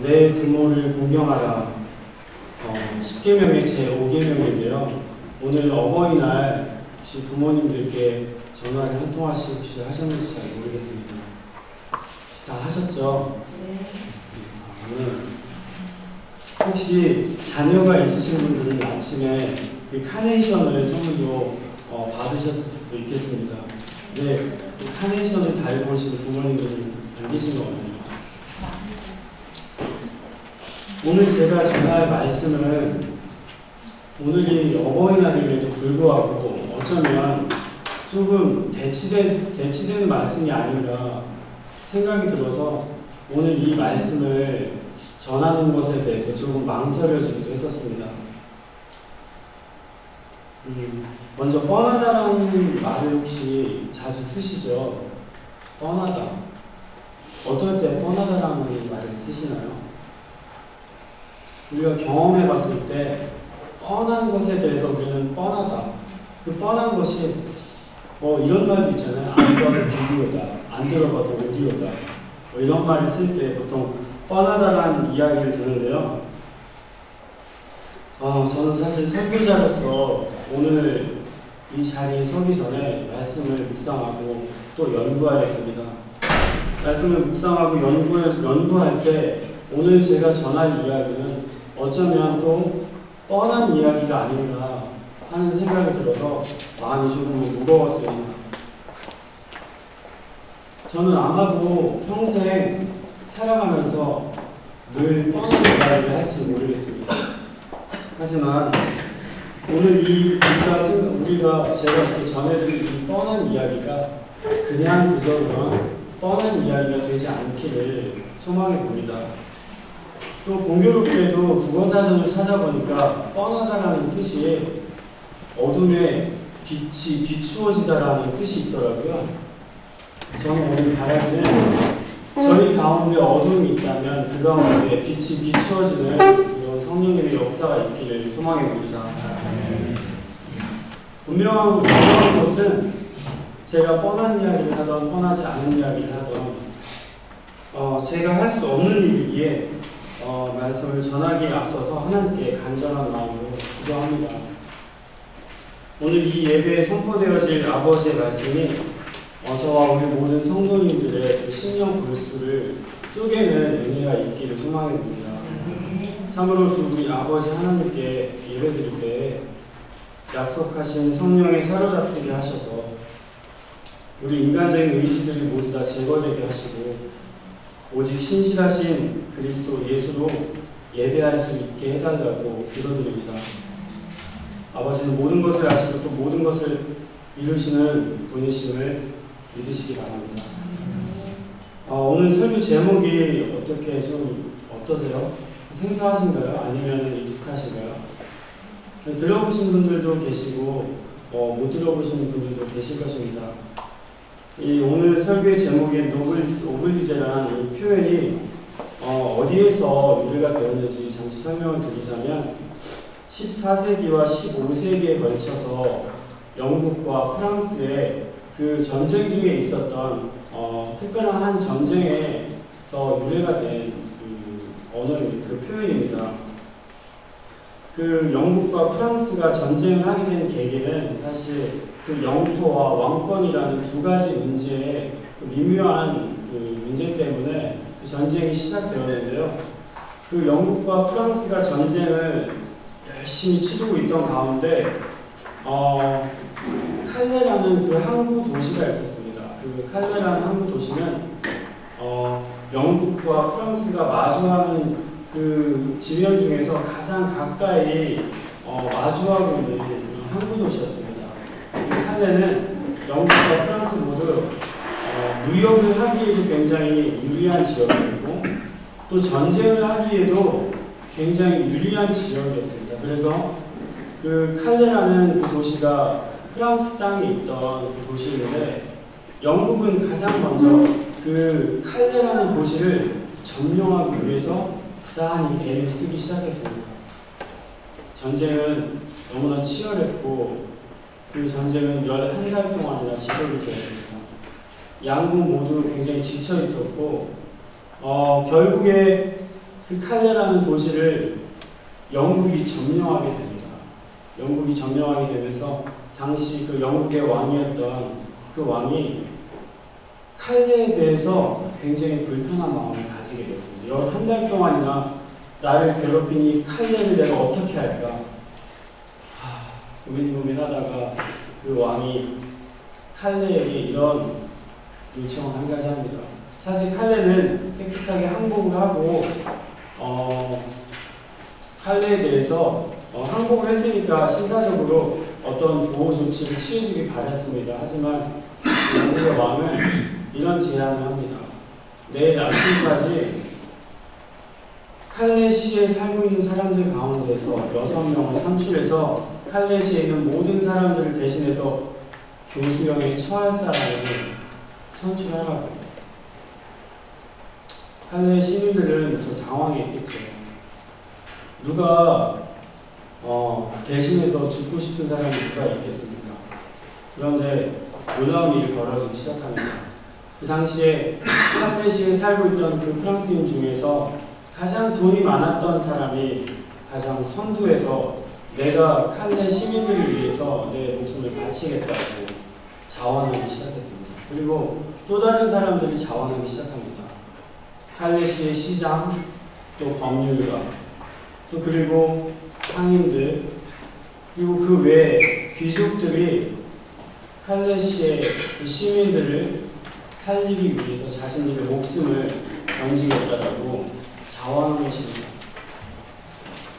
내 부모를 공경하라. 10계명의 제5계명인데요. 오늘 어버이날 혹시 부모님들께 전화를 한 통화씩 혹시 하셨는지 잘 모르겠습니다. 혹시 다 하셨죠? 네. 혹시 자녀가 있으신 분들은 아침에 그 카네이션을 선물로 받으셨을 수도 있겠습니다. 네, 그 카네이션을 달고 오신 부모님들은 안 계신 것 같아요. 오늘 제가 전할 말씀은 오늘이 어버이날임에도 불구하고 어쩌면 조금 대치되는 말씀이 아닌가 생각이 들어서 오늘 이 말씀을 전하는 것에 대해서 조금 망설여지기도 했었습니다. 먼저 뻔하다라는 말을 혹시 자주 쓰시죠? 뻔하다. 어떨 때 뻔하다라는 말을 쓰시나요? 우리가 경험해 봤을 때 뻔한 것에 대해서 우리는 뻔하다. 그 뻔한 것이 이런 말도 있잖아요. 안 봐도 비디오다. 안 들어봐도 오디오다. 이런 말을 쓸 때 보통 뻔하다라는 이야기를 듣는데요. 저는 사실 설교자로서 오늘 이 자리에 서기 전에 말씀을 묵상하고 또 연구하였습니다. 말씀을 묵상하고 연구할 때 오늘 제가 전할 이야기는 어쩌면 또 뻔한 이야기가 아닌가 하는 생각이 들어서 마음이 조금 무거웠습니다. 저는 아마도 평생 살아가면서 늘 뻔한 이야기를 할지 모르겠습니다. 하지만 오늘 우리가 제가 이렇게 전해드린 이 뻔한 이야기가 그냥 그저 뻔한 이야기가 되지 않기를 소망해 봅니다. 또 공교롭게도 국어사전을 찾아보니까 뻔하다라는 뜻이 어둠에 빛이 비추어지다라는 뜻이 있더라고요. 저는 오늘 바라기는 저희 가운데 어둠이 있다면 그 가운데 빛이 비추어지는 이런 성령님의 역사가 있기를 소망해 봅니다. 분명한 것은 제가 뻔한 이야기를 하던 뻔하지 않은 이야기를 하던 제가 할 수 없는 일이기에 말씀을 전하기에 앞서서 하나님께 간절한 마음으로 기도합니다. 오늘 이 예배에 선포되어질 아버지의 말씀이 저와 우리 모든 성도님들의 심령 골수를 쪼개는 은혜가 있기를 소망해 봅니다. 참으로 주 우리 아버지 하나님께 예배드릴 때 약속하신 성령에 사로잡히게 하셔서 우리 인간적인 의지들이 모두 다 제거되게 하시고 오직 신실하신 그리스도 예수로 예배할 수 있게 해달라고 기도드립니다. 아버지는 모든 것을 아시고 또 모든 것을 이루시는 분이심을 믿으시기 바랍니다. 오늘 설교 제목이 어떠세요? 생소하신가요? 아니면 익숙하신가요? 들어보신 분들도 계시고 못 들어보시는 분들도 계실 것입니다. 오늘 설교의 제목인 노블리스 오블리제라는 이 표현이 어디에서 유래가 되었는지 잠시 설명을 드리자면 14세기와 15세기에 걸쳐서 영국과 프랑스의 그 전쟁 중에 있었던 특별한 한 전쟁에서 유래가 된 그 언어입니다. 그 표현입니다. 그 영국과 프랑스가 전쟁을 하게 된 계기는 사실 그 영토와 왕권이라는 두 가지 문제의 그 미묘한 그 문제 때문에 그 전쟁이 시작되었는데요. 그 영국과 프랑스가 전쟁을 열심히 치르고 있던 가운데 칼레라는 그 항구 도시가 있었습니다. 그 칼레라는 항구 도시는 영국과 프랑스가 마주하는 그 지면 중에서 가장 가까이 마주하고 있는 그런 항구 도시였습니다. 이 칼레는 영국과 프랑스 모두 무역을 하기에도 굉장히 유리한 지역이었고 또 전쟁을 하기에도 굉장히 유리한 지역이었습니다. 그래서 그 칼레라는 그 도시가 프랑스 땅에 있던 그 도시인데 영국은 가장 먼저 그 칼레라는 도시를 점령하기 위해서 부단히 애를 쓰기 시작했습니다. 전쟁은 너무나 치열했고 그 전쟁은 11달 동안이나 지속이 되었습니다. 양국 모두 굉장히 지쳐 있었고 결국에 그 칼레라는 도시를 영국이 점령하게 됩니다. 영국이 점령하게 되면서 당시 그 영국의 왕이었던 그 왕이 칼레에 대해서 굉장히 불편한 마음을 가지게 됐습니다. 한 달 동안이나 나를 괴롭히니 칼레를 내가 어떻게 할까? 고민하다가 그 왕이 칼레에게 이런 요청을 한 가지 합니다. 사실 칼레는 깨끗하게 항복을 하고 칼레에 대해서 항복을 했으니까 신사적으로 어떤 보호 조치를 취해주길 바랐습니다. 하지만 영국의 왕은 이런 제안을 합니다. 내일 아침까지 칼레시에 살고 있는 사람들 가운데서 6명을 선출해서 칼레시에 있는 모든 사람들을 대신해서 교수형에 처할 사람을 선출하라고. 칼레 시민들은 좀 당황했겠죠. 누가 대신해서 죽고 싶은 사람이 누가 있겠습니까? 그런데 놀라운 일이 벌어지기 시작합니다. 그 당시에 칼레시에 살고 있던 그 프랑스인 중에서 가장 돈이 많았던 사람이 가장 선두에서 내가 칼레 시민들을 위해서 내 목숨을 바치겠다고 자원하기 시작했습니다. 그리고 또 다른 사람들이 자원하기 시작합니다. 칼레시의 시장, 또 법률가, 또 그리고 상인들, 그리고 그 외에 귀족들이 칼레시의 그 시민들을 살리기 위해서 자신들의 목숨을 던지겠다라고 자원한 것입니다.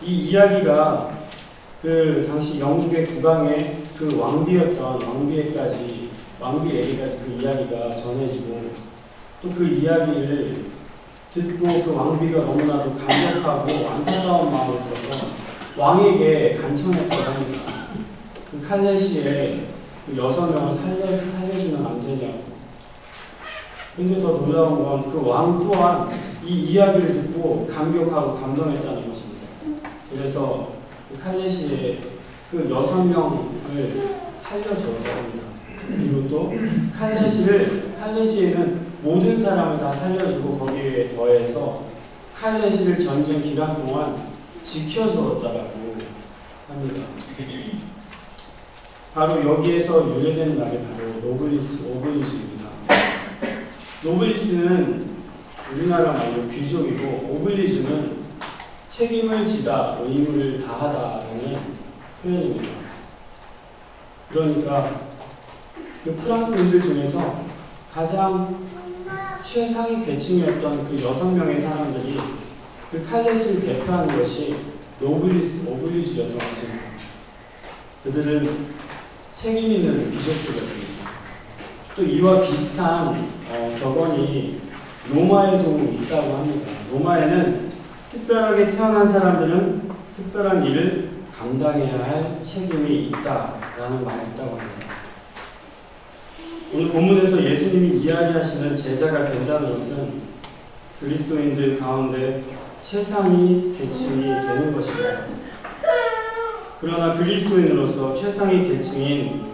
이 이야기가 그 당시 영국의 국왕의 그 왕비에게까지 그 이야기가 전해지고 또 그 이야기를 듣고 그 왕비가 너무나도 감격하고 안타까운 마음을 들어서 왕에게 간청했다고 합니다. 그 칼레시에 그 6명을 살려주면 안 되냐고. 근데 더 놀라운 건 그 왕 또한 이 이야기를 듣고 감격하고 감동했다는 것입니다. 그래서 그 칼레시에 그 6명을 살려줬다고 합니다. 그리고 또 칼레시에는 모든 사람을 다 살려주고 거기에 더해서 칼레시를 전쟁 기간 동안 지켜주었다라고 합니다. 바로 여기에서 유래되는 말이 바로 오블리주입니다. 노블리스는 우리나라 말로 귀족이고 오블리주는 책임을 지다, 의무를 다하다라는 표현입니다. 그러니까 그 프랑스인들 중에서 가장 최상위 계층이었던 그 6명의 사람들이 그 칼레시를 대표하는 것이 오블리주였던 것입니다. 그들은 책임 있는 귀족들이었습니다. 또 이와 비슷한 격언이 로마에도 있다고 합니다. 로마에는 특별하게 태어난 사람들은 특별한 일을 감당해야 할 책임이 있다라는 말이 있다고 합니다. 오늘 본문에서 예수님이 이야기하시는 제자가 된다는 것은 그리스도인들 가운데 최상위 계층이 되는 것입니다. 그러나 그리스도인으로서 최상위 계층인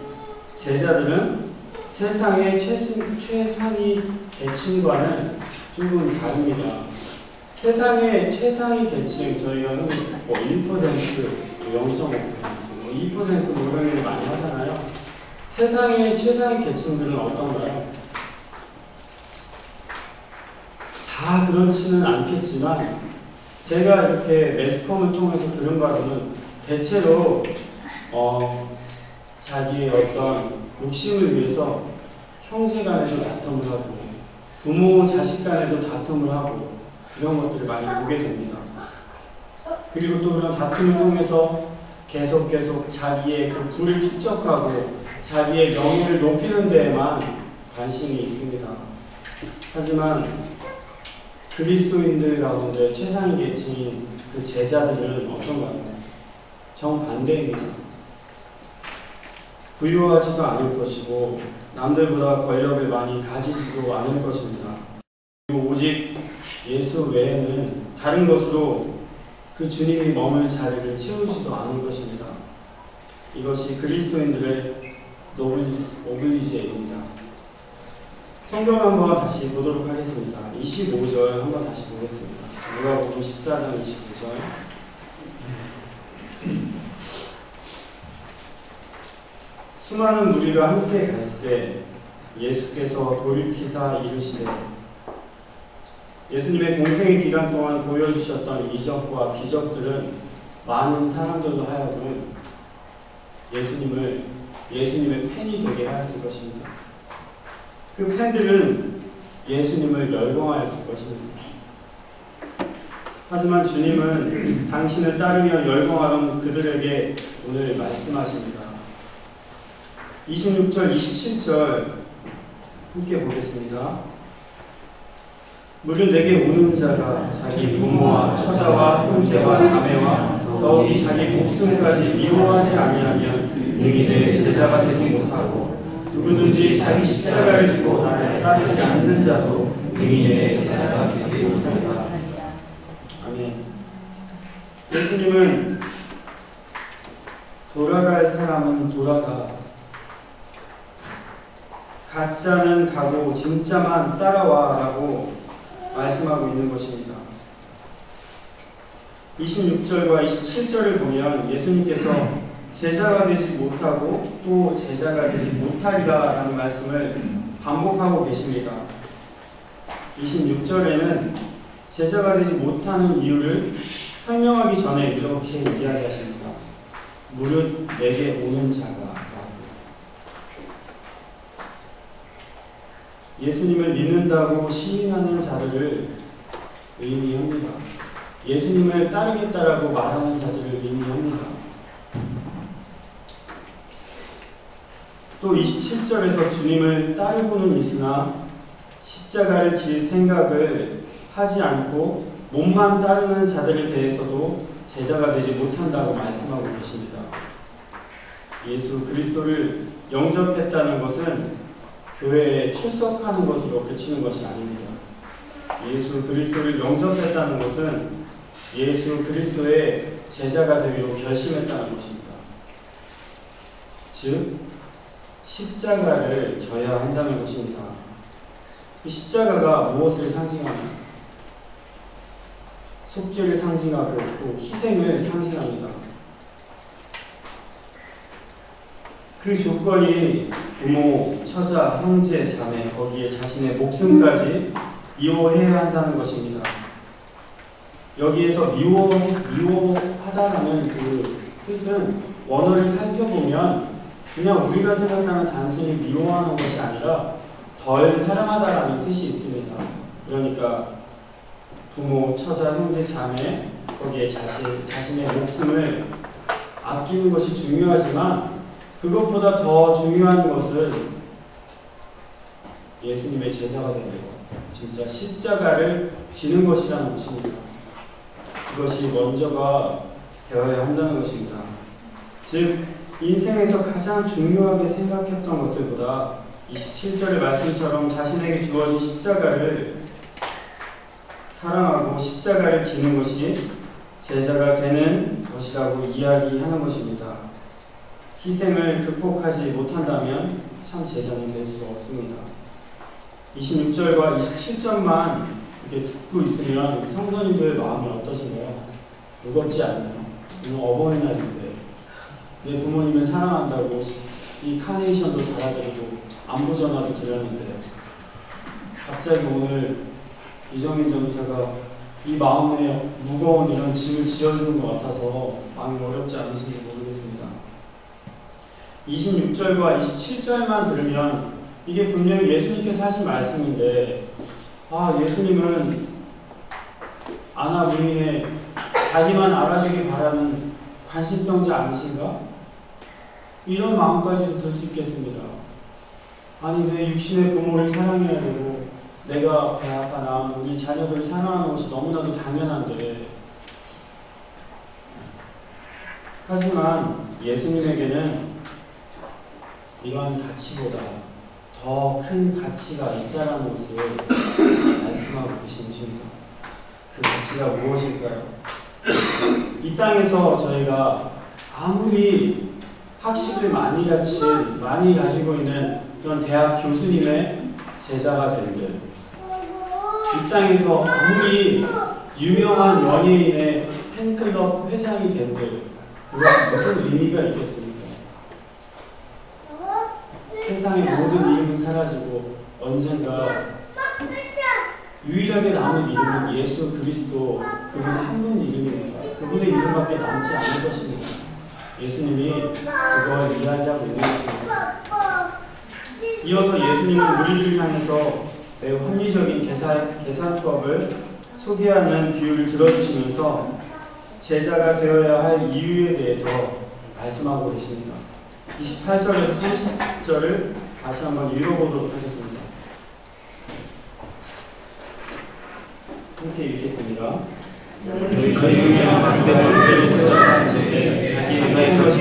제자들은 세상의 최상위 계층과는 조금 다릅니다. 세상의 최상위 계층, 저희가 흔히 1%, 0.5%, 2% 이런 얘기 많이 하잖아요. 세상의 최상위 계층들은 어떤가요? 다 그렇지는 않겠지만 제가 이렇게 매스컴을 통해서 들은 바로는 대체로 자기의 어떤 욕심을 위해서 형제 간에도 다툼을 하고 부모 자식 간에도 다툼을 하고 이런 것들을 많이 보게 됩니다. 그리고 또 그런 다툼을 통해서 계속 자기의 그 부를 축적하고 자기의 명예를 높이는 데에만 관심이 있습니다. 하지만 그리스도인들 가운데 최상위 계층인 그 제자들은 어떤가요? 정반대입니다. 부유하지도 않을 것이고 남들보다 권력을 많이 가지지도 않을 것입니다. 그리고 오직 예수 외에는 다른 것으로 그 주님이 머물 자리를 채우지도 않을 것입니다. 이것이 그리스도인들의 오블리주입니다. 성경 한번 다시 보도록 하겠습니다. 25절 한번 다시 보겠습니다. 누가복음 14장 25절. 수많은 무리가 함께 갈새 예수께서 돌이키사 이르시되, 예수님의 공생의 기간 동안 보여주셨던 이적과 기적들은 많은 사람들로 하여금 예수님의 팬이 되게 하였을 것입니다. 그 팬들은 예수님을 열광하였을 것입니다. 하지만 주님은 당신을 따르며 열광하던 그들에게 오늘 말씀하십니다. 26절, 27절 함께 보겠습니다. 무릇 내게 오는 자가 자기 부모와 처자와 형제와 자매와 더욱이 자기 목숨까지 미워하지 아니하면 능히 내 제자가 되지 못하고, 누구든지 자기 십자가를 지고 나를 따르지 않는 자도 능히 내 제자가 되지 못한다. 아멘. 예수님은 돌아갈 사람은 돌아가, 가짜는 가고 진짜만 따라와 라고 말씀하고 있는 것입니다. 26절과 27절을 보면 예수님께서 제자가 되지 못하고 또 제자가 되지 못하리라 라는 말씀을 반복하고 계십니다. 26절에는 제자가 되지 못하는 이유를 설명하기 전에 이렇게 이야기하십니다. 무릇 내게 오는 자가. 예수님을 믿는다고 시인하는 자들을 의미합니다. 예수님을 따르겠다라고 말하는 자들을 의미합니다. 또 27절에서 주님을 따르고는 있으나 십자가를 질 생각을 하지 않고 몸만 따르는 자들에 대해서도 제자가 되지 못한다고 말씀하고 계십니다. 예수 그리스도를 영접했다는 것은 교회에 출석하는 것으로 그치는 것이 아닙니다. 예수 그리스도를 영접했다는 것은 예수 그리스도의 제자가 되기로 결심했다는 것입니다. 즉, 십자가를 져야 한다는 것입니다. 이 십자가가 무엇을 상징하냐? 속죄를 상징하고 또 희생을 상징합니다. 그 조건이 부모, 처자, 형제, 자매, 거기에 자신의 목숨까지 미워해야 한다는 것입니다. 여기에서 미워하다라는 그 뜻은 원어를 살펴보면 그냥 우리가 생각하는 단순히 미워하는 것이 아니라 덜 사랑하다라는 뜻이 있습니다. 그러니까 부모, 처자, 형제, 자매, 거기에 자신의 목숨을 아끼는 것이 중요하지만 그것보다 더 중요한 것은 예수님의 제자가 되는 것, 진짜 십자가를 지는 것이라는 것입니다. 그것이 먼저가 되어야 한다는 것입니다. 즉, 인생에서 가장 중요하게 생각했던 것들보다 27절의 말씀처럼 자신에게 주어진 십자가를 사랑하고 십자가를 지는 것이 제자가 되는 것이라고 이야기하는 것입니다. 희생을 극복하지 못한다면 참 제자는 될 수 없습니다. 26절과 27절만 이렇게 듣고 있으면 성도님들 마음이 어떠신가요? 무겁지 않나요? 오늘 어버이날인데 내 부모님을 사랑한다고 이 카네이션도 달아드리고 안부전화도 드렸는데 갑자기 오늘 이정인 전도사가 이 마음에 무거운 이런 짐을 지어주는 것 같아서 마음이 어렵지 않으신지 모르겠습니다. 26절과 27절만 들으면 이게 분명히 예수님께서 하신 말씀인데, 예수님은 아나 부인의 자기만 알아주기 바라는 관심병자 아니신가? 이런 마음까지도 들 수 있겠습니다. 아니, 내 육신의 부모를 사랑해야 되고 내가 배 아파 낳은 우리 자녀들을 사랑하는 것이 너무나도 당연한데, 하지만 예수님에게는 이러한 가치보다 더 큰 가치가 있다는 것을 말씀하고 계신 것입니다. 그 가치가 무엇일까요? 이 땅에서 저희가 아무리 학식을 많이 가지고 있는 그런 대학 교수님의 제자가 된들, 이 땅에서 아무리 유명한 연예인의 팬클럽 회장이 된들, 그것은 무슨 의미가 있겠습니까? 세상의 모든 이름은 사라지고 언젠가 유일하게 남은 이름은 예수 그리스도, 그분 한 분 이름입니다. 그분의 이름밖에 남지 않을 것입니다. 예수님이 그걸 이야기하고 있는 것입니다. 이어서 예수님은 우리를 향해서 매우 합리적인 계산법을 소개하는 비유를 들어주시면서 제자가 되어야 할 이유에 대해서 말씀하고 계십니다. 28절에서 30절을 다시 한번 읽어보도록 하겠습니다. 함께 읽겠습니다. 너희 중에 만병을 세우사 자기의 것이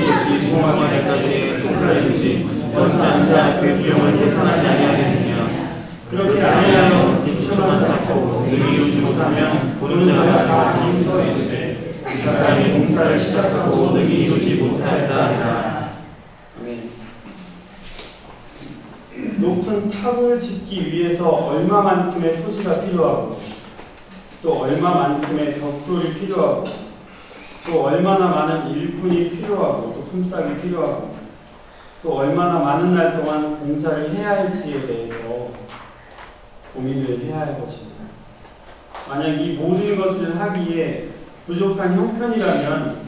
중앙에 할 것이 손가락인지 먼저 앉아 그 비용을 계산하지 아니하겠느냐. 그렇게 아니하여 기초만 쌓고 능히 이루지 못하면 보는 자가 다 힘써 이르되 이 사람이 공사를 시작하고 능히 이루지 못하였다 하리라. 아멘. 높은 탑을 짓기 위해서 얼마만큼의 토지가 필요하고, 또 얼마만큼의 벽돌이 필요하고, 또 얼마나 많은 일꾼이 필요하고, 또 품삯이 필요하고, 또 얼마나 많은 날 동안 공사를 해야 할지에 대해서 고민을 해야 할 것입니다. 만약 이 모든 것을 하기에 부족한 형편이라면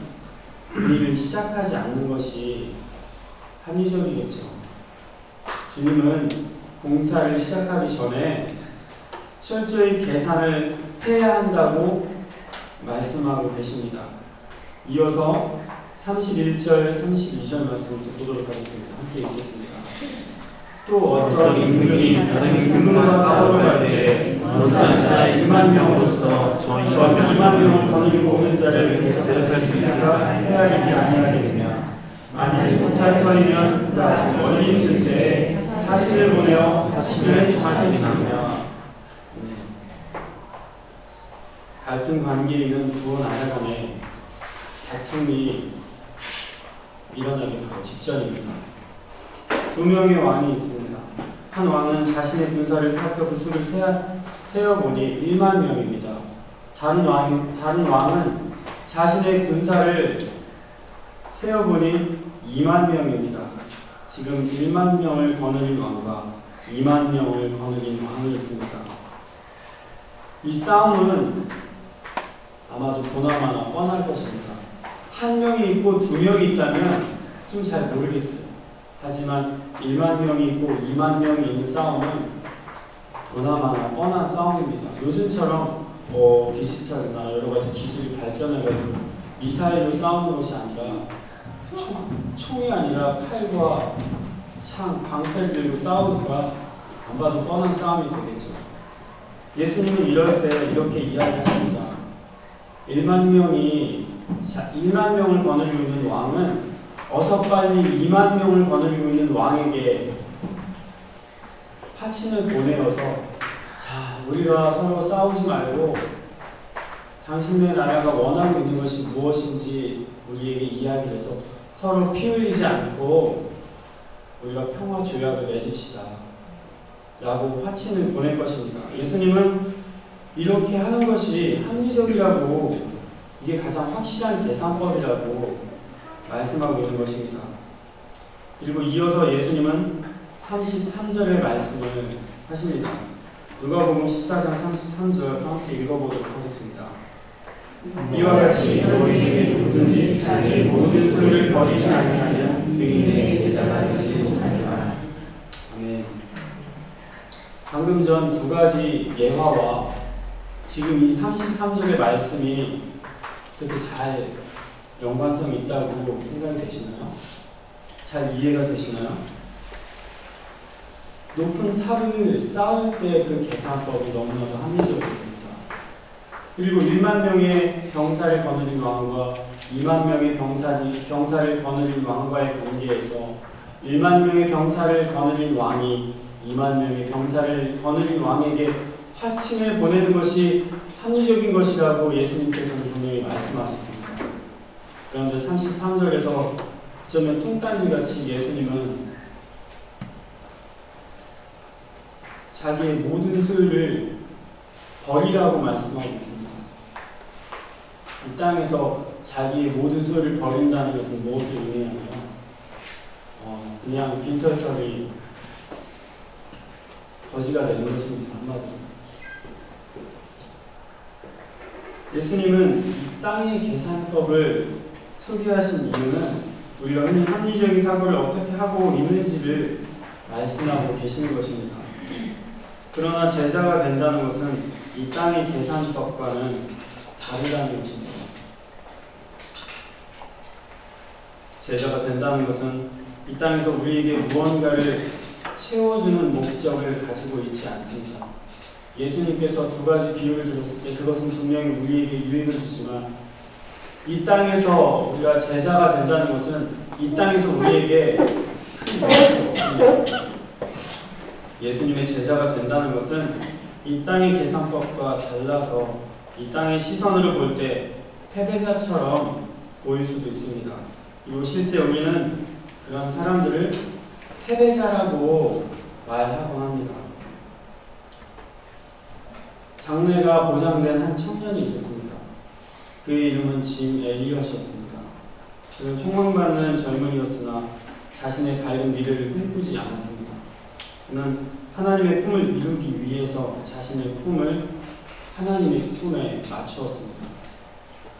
그 일을 시작하지 않는 것이 합리적이겠죠. 주님은 공사를 시작하기 전에 철저히 계산을 해야 한다고 말씀하고 계십니다. 이어서 31절, 32절 말씀을 보도록 하겠습니다. 함께 읽겠습니다. 또 어떤 임금이 다른 임금과 싸우러 갈 때 노자자 1만 명으로서 저 2만 명을 거느리고 오는 자를 대접할 수 있을까 헤아리지 아니하겠느냐. 만일 못할 터이면 그가 아직 멀리 있을 때 사신을 보내어 다치는 말씀이나며. 갈등 관계에 있는 두 나라 간의 다툼이 일어나기 바로 직전입니다. 두 명의 왕이 있습니다. 한 왕은 자신의 군사를 살펴 그 수를 세어보니 1만 명입니다. 다른 왕은 자신의 군사를 세어보니 2만 명입니다. 지금 1만 명을 거느린 왕과 2만 명을 거느린 왕이 있습니다. 이 싸움은 아마도 보나마나 뻔할 것입니다. 한 명이 있고 두 명이 있다면 좀 잘 모르겠어요. 하지만 1만 명이 있고 2만 명이 있는 싸움은 보나마나 뻔한 싸움입니다. 요즘처럼 디지털이나 여러 가지 기술이 발전해가지고 미사일로 싸우는 것이 아니라 총이 아니라 칼과 창, 방패를 들고 싸우니까 안 봐도 뻔한 싸움이 되겠죠. 예수님은 이럴 때 이렇게 이야기하십니다. 1만 명을 거느리고 있는 왕은 어서 빨리 2만 명을 거느리고 있는 왕에게 파친을 보내어서, 자, 우리가 서로 싸우지 말고 당신네 나라가 원하고 있는 것이 무엇인지 우리에게 이야기를 해서 서로 피 흘리지 않고 우리가 평화 조약을 맺읍시다 라고 파친을 보낼 것입니다. 예수님은 이렇게 하는 것이 합리적이라고, 이게 가장 확실한 계산법이라고 말씀하고 있는 것입니다. 그리고 이어서 예수님은 33절의 말씀을 하십니다. 누가복음 14장 33절 함께 읽어보도록 하겠습니다. 이와 같이 너희 중에 누구든지 자기의 모든 소유를 버리지 아니하면 능히 내 제자가 되지 못하리라. 아멘. 방금 전 두 가지 예화와 지금 이 33절의 말씀이 어떻게 잘 연관성이 있다고 생각이 되시나요? 잘 이해가 되시나요? 높은 탑을 쌓을 때 그 계산법이 너무나도 합리적이었습니다. 그리고 1만 명의 병사를 거느린 왕과 2만 명의 병사를 거느린 왕과의 관계에서 1만 명의 병사를 거느린 왕이 2만 명의 병사를 거느린 왕에게 화친을 보내는 것이 합리적인 것이라고 예수님께서는 분명히 말씀하셨습니다. 그런데 33절에서 어쩌면 뚱딴지같이 예수님은 자기의 모든 소유를 버리라고 말씀하고 있습니다. 이 땅에서 자기의 모든 소유를 버린다는 것은 무엇을 의미하냐면 그냥 빈털털이 거지가 되는 것입니다. 한마디로. 예수님은 이 땅의 계산법을 소개하신 이유는 우리가 흔히 합리적인 사고를 어떻게 하고 있는지를 말씀하고 계시는 것입니다. 그러나 제자가 된다는 것은 이 땅의 계산법과는 다르다는 것입니다. 제자가 된다는 것은 이 땅에서 우리에게 무언가를 채워주는 목적을 가지고 있지 않습니다. 예수님께서 두 가지 비유를 들었을 때 그것은 분명히 우리에게 유익을 주지만 이 땅에서 우리가 제자가 된다는 것은 이 땅에서 우리에게 큰 목적이 없습니다. 예수님의 제자가 된다는 것은 이 땅의 계산법과 달라서 이 땅의 시선으로 볼 때 패배자처럼 보일 수도 있습니다. 그리고 실제 우리는 그런 사람들을 패배자라고 말하곤 합니다. 장래가 보장된 한 청년이 있었습니다. 그의 이름은 짐 엘리엇이었습니다. 그는 총망받는 젊은이였으나 자신의 밝은 미래를 꿈꾸지 않았습니다. 그는 하나님의 꿈을 이루기 위해서 자신의 꿈을 하나님의 꿈에 맞추었습니다.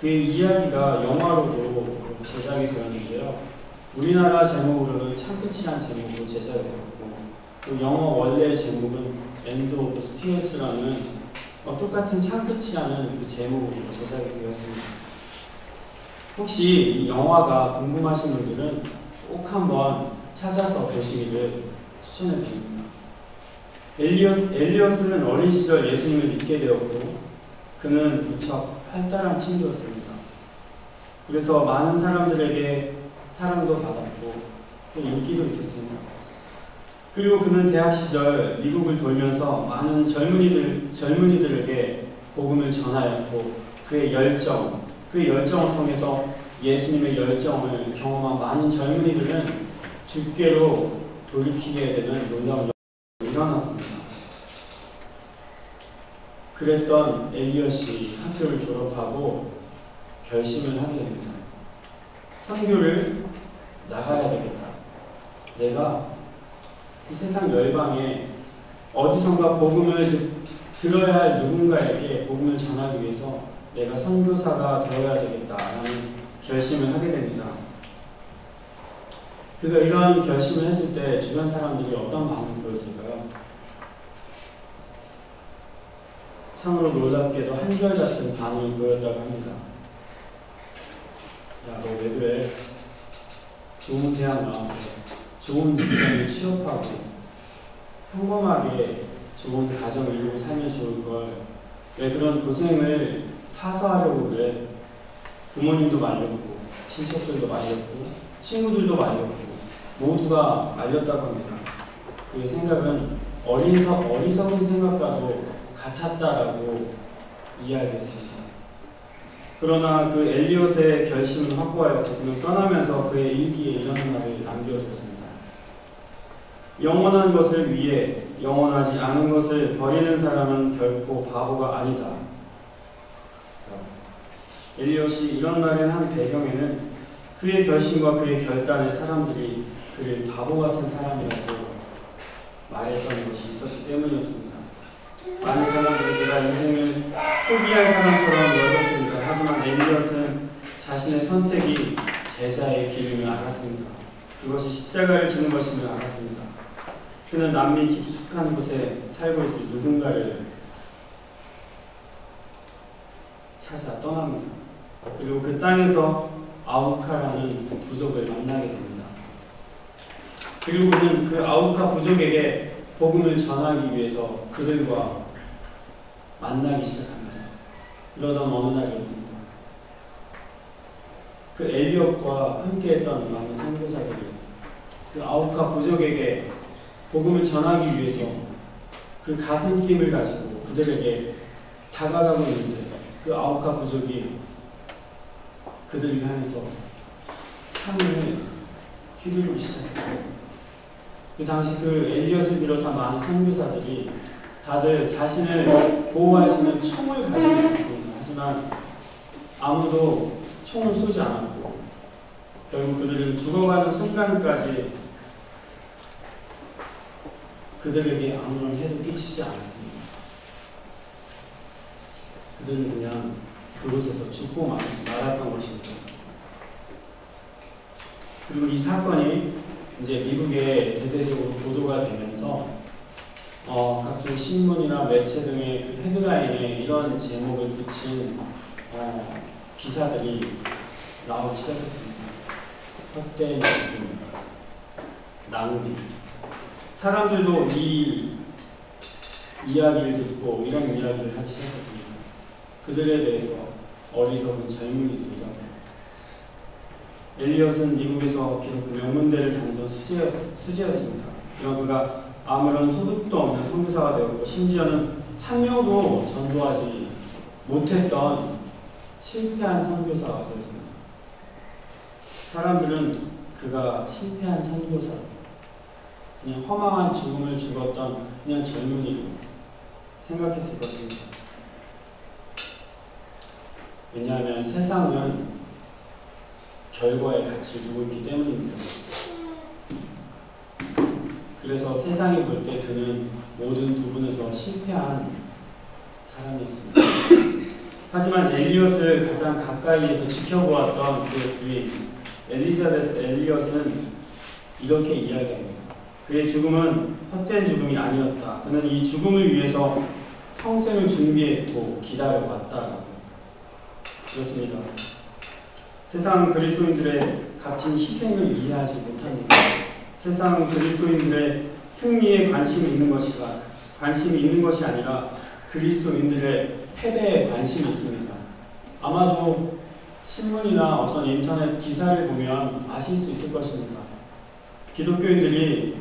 그의 이야기가 영화로도 제작이 되었는데요. 우리나라 제목으로는 창끝이란 제목으로 제작이 되었고 또 영어 원래의 제목은 엔드 오브 스피어스라는 똑같은 창끝이라는 그 제목으로 제작이 되었습니다. 혹시 이 영화가 궁금하신 분들은 꼭 한번 찾아서 보시기를 추천해 드립니다. 엘리엇은 어린 시절 예수님을 믿게 되었고 그는 무척 활달한 친구였습니다. 그래서 많은 사람들에게 사랑도 받았고 또 인기도 있었습니다. 그리고 그는 대학 시절 미국을 돌면서 많은 젊은이들에게 복음을 전하였고 그의 열정을 통해서 예수님의 열정을 경험한 많은 젊은이들은 주께로 돌이키게 되는 놀라운 일이 일어났습니다. 그랬던 엘리엇이 학교를 졸업하고 결심을 하게 됩니다. 선교를 나가야 되겠다. 내가 이 세상 열방에 어디선가 복음을 들어야 할 누군가에게 복음을 전하기 위해서 내가 선교사가 되어야 되겠다라는 결심을 하게 됩니다. 그가 이런 결심을 했을 때 주변 사람들이 어떤 마음을 보였을까요? 참으로 놀랍게도 한결같은 반응을 보였다고 합니다. 야, 너 왜 그래? 좋은 대학 나와서 좋은 직장에 취업하고 평범하게 좋은 가정을 이루고 살면 좋을 걸 왜 그런 고생을 사서 하려고 그래? 부모님도 말렸고 친척들도 말렸고 친구들도 말렸고 모두가 말렸다고 합니다. 그의 생각은 어리석은 생각과도 같았다라고 이야기했습니다. 그러나 그 엘리엇의 결심을 확고하였고 그는 떠나면서 그의 일기에 이런 말을 남겨줬습니다. 영원한 것을 위해 영원하지 않은 것을 버리는 사람은 결코 바보가 아니다. 엘리엇이 이런 말을 한 배경에는 그의 결심과 그의 결단에 사람들이 그를 바보 같은 사람이라고 말했던 것이 있었기 때문이었습니다. 많은 사람들이 내가 인생을 포기할 사람처럼 여겼습니다. 하지만 엘리엇은 자신의 선택이 제자의 길임을 알았습니다. 그것이 십자가를 지는 것임을 알았습니다. 그는 남미 깊숙한 곳에 살고 있을 누군가를 찾아 떠납니다. 그리고 그 땅에서 아우카라는 부족을 만나게 됩니다. 그리고 그는 그 아우카 부족에게 복음을 전하기 위해서 그들과 만나기 시작합니다. 그러던 어느 날이었습니다. 그 엘리엇과 함께했던 많은 선교사들이 그 아우카 부족에게 복음을 전하기 위해서 그 가슴김을 가지고 그들에게 다가가고 있는데 그 아우카 부족이 그들을 향해서 창을 휘두르기 시작했습니다. 그 당시 그 엘리엇을 비롯한 많은 선교사들이 다들 자신을 보호할 수 있는 총을 가지고 있었습니다. 하지만 아무도 총을 쏘지 않았고 결국 그들은 죽어가는 순간까지 그들에게 아무런 해도 끼치지 않았습니다. 그들은 그냥 그곳에서 죽고 말았던 것입니다. 그리고 이 사건이 이제 미국에 대대적으로 보도가 되면서 각종 신문이나 매체 등의 그 헤드라인에 이런 제목을 붙인 기사들이 나오기 시작했습니다. 헛된 죽음, 낭비. 사람들도 이 이야기를 듣고 이런 이야기를 하기 시작했습니다. 그들에 대해서 어리석은 젊은이들이다. 엘리엇은 미국에서 기독교 명문대를 다니던 수재였습니다. 그러나 그가 아무런 소득도 없는 선교사가 되었고 심지어는 한 명도 전도하지 못했던 실패한 선교사가 되었습니다. 사람들은 그가 실패한 선교사, 그냥 허망한 죽음을 죽었던 그냥 젊은이로 생각했을 것입니다. 왜냐하면 세상은 결과에 가치를 두고 있기 때문입니다. 그래서 세상이 볼 때 그는 모든 부분에서 실패한 사람이었습니다. 하지만 엘리엇을 가장 가까이에서 지켜보았던 그 부인 엘리자베스 엘리엇은 이렇게 이야기합니다. 그의 죽음은 헛된 죽음이 아니었다. 그는 이 죽음을 위해서 평생을 준비했고 기다려왔다라고 그렇습니다. 세상 그리스도인들의 값진 희생을 이해하지 못합니다. 세상 그리스도인들의 승리에 관심이 있는 것이 아니라 그리스도인들의 패배에 관심이 있습니다. 아마도 신문이나 어떤 인터넷 기사를 보면 아실 수 있을 것입니다. 기독교인들이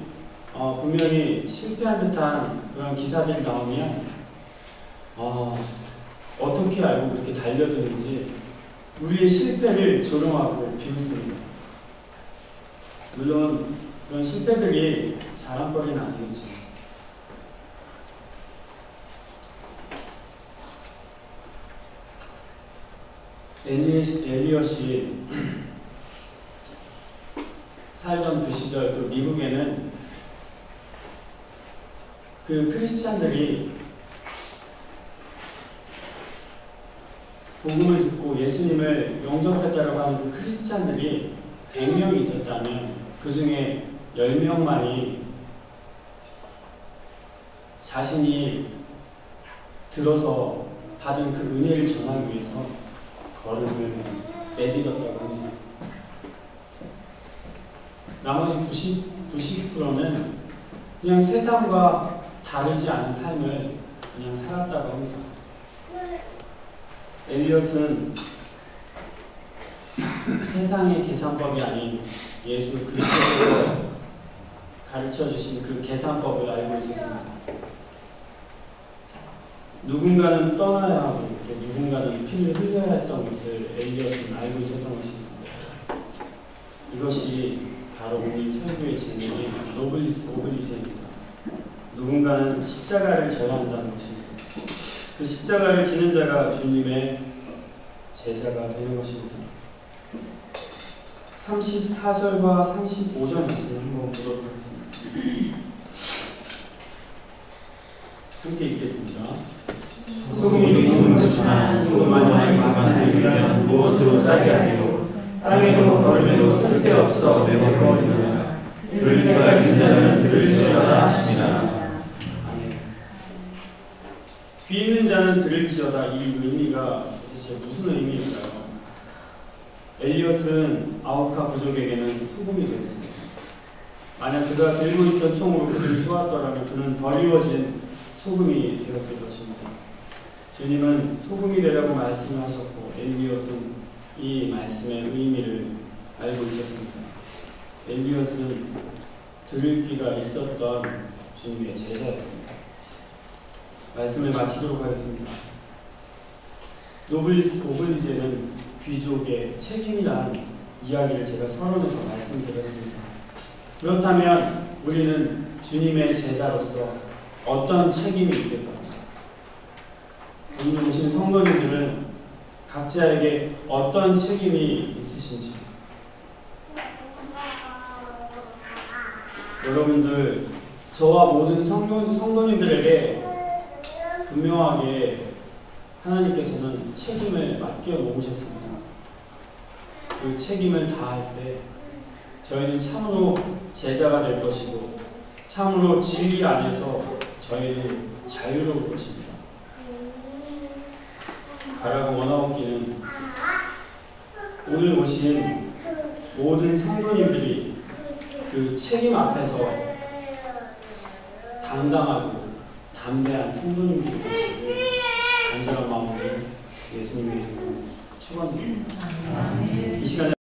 분명히 실패한 듯한 그런 기사들이 나오면 어떻게 알고 그렇게 달려드는지 우리의 실패를 조롱하고 비웃습니다. 물론 그런 실패들이 자랑거리는 아니겠죠. 엘리엇이 살던 그 시절 그 미국에는 그 크리스찬들이 복음을 듣고 예수님을 영접했다고 하는 그 크리스찬들이 100명이 있었다면 그 중에 10명만이 자신이 들어서 받은 그 은혜를 전하기 위해서 걸음을 내딛었다고 합니다. 나머지 90%는 그냥 세상과 다르지 않은 삶을 그냥 살았다고 합니다. 엘리엇은 세상의 계산법이 아닌 예수 그리스도께서 가르쳐주신 그 계산법을 알고 있었습니다. 누군가는 떠나야 하고 또 누군가는 피를 흘려야 했던 것을 엘리엇은 알고 있었던 것입니다. 이것이 바로 오늘 설교의 제목인 노블리스 오블리제입니다. 누군가는 십자가를 져야 한다는 것입니다. 그 십자가를 지는 자가 주님의 제자가 되는 것입니다. 34절과 35절 말씀을 한번 보도록 하겠습니다. 함께 읽겠습니다. 소금이 죽음을 주나 소금 안에 맛을 주면 무엇으로 짜게 하리요 땅에도 걸음에도 쓸데없어 매번거리느냐 들을 귀가 있는 자는 들을지어다 하시니라. 귀 있는 자는 들을지어다. 이 의미가 도대체 무슨 의미일까요? 엘리엇은 아우카 부족에게는 소금이 되었습니다. 만약 그가 들고 있던 총으로 그들을 쏘았더라면 그는 버리워진 소금이 되었을 것입니다. 주님은 소금이 되라고 말씀하셨고 엘리엇은 이 말씀의 의미를 알고 있었습니다. 엘리엇은 들을 귀가 있었던 주님의 제자였습니다. 말씀을 마치도록 하겠습니다. 노블리스 오블리제는 귀족의 책임이라는 이야기를 제가 서론에서 말씀드렸습니다. 그렇다면 우리는 주님의 제자로서 어떤 책임이 있을까요? 오늘 오신 성도님들은 각자에게 어떤 책임이 있으신지, 여러분들 저와 모든 성도님들에게 분명하게 하나님께서는 책임을 맡겨 놓으셨습니다. 그 책임을 다할 때 저희는 참으로 제자가 될 것이고 참으로 진리 안에서 저희는 자유로울 것입니다. 바라고 원하옵기는 오늘 오신 모든 성도님들이 그 책임 앞에서 당당하고 담대한 성도님들이 되시길 간절한 마음으로 예수님의 이름으로 축원드립니다. 이 시간에